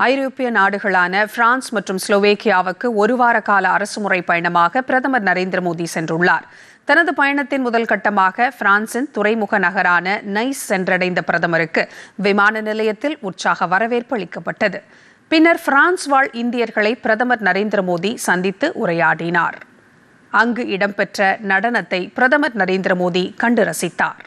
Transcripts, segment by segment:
ஐரோப்பிய நாடுகளான பிரான்ஸ் மற்றும் ஸ்லோவேக்கியாவுக்கு ஒரு வார கால அரசுமுறை பயணமாக பிரதமர் நரேந்திர மோடி சென்றுள்ளார். தனது பயணத்தின் முதல் கட்டமாக பிரான்சின் துறைமுக நகரான நைஸ் சென்றடைந்த பிரதமருக்கு விமான நிலையத்தில் உற்சாக வரவேற்பு அளிக்கப்பட்டது. பின்னர் பிரான்ஸ் வாழ் இந்தியர்களை பிரதமர் நரேந்திர மோடி சந்தித்து உரையாடினார். அங்கு இடம்பெற்ற நடனத்தை பிரதமர் நரேந்திர மோடி கண்டு ரசித்தார்.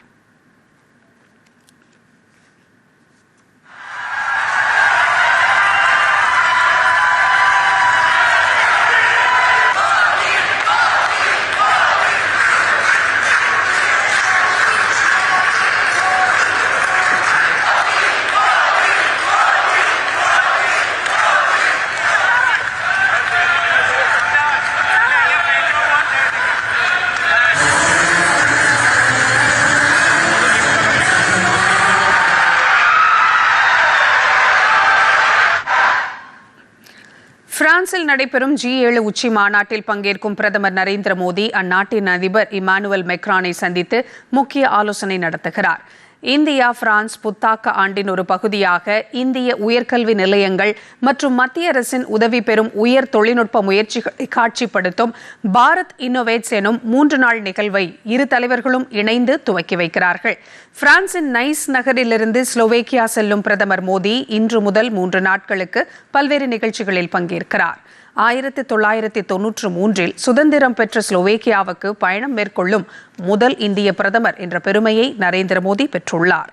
பிரான்சில் நடைபெறும் G7 உச்சி மாநாட்டில் பங்கேற்கும் பிரதமர் நரேந்திர மோடி அந்நாட்டின் அதிபர் இமானுவேல் மெக்ரானை சந்தித்து முக்கிய ஆலோசனை நடத்துகிறார். இந்தியா பிரான்ஸ் புத்தாக்க ஆண்டின் ஒரு பகுதியாக இந்திய உயர்கல்வி நிலையங்கள் மற்றும் மத்திய அரசின் உதவி பெறும் உயர் தொழில்நுட்ப முயற்சிகளை காட்சிப்படுத்தும் பாரத் இன்னோவேட்ஸ் எனும் 3 நாள் நிகழ்வை இரு தலைவர்களும் இணைந்து துவக்கி வைக்கிறார்கள். பிரான்சின் நைஸ் நகரிலிருந்து ஸ்லோவேக்கியா செல்லும் பிரதமர் மோடி இன்று முதல் 3 நாட்களுக்கு பல்வேறு நிகழ்ச்சிகளில் பங்கேற்கிறார். 1993 சுதந்திரம் பெற்ற ஸ்லோவேக்கியாவுக்கு பயணம் மேற்கொள்ளும் முதல் இந்திய பிரதமர் என்ற பெருமையை நரேந்திர மோடி பெற்றுள்ளார்.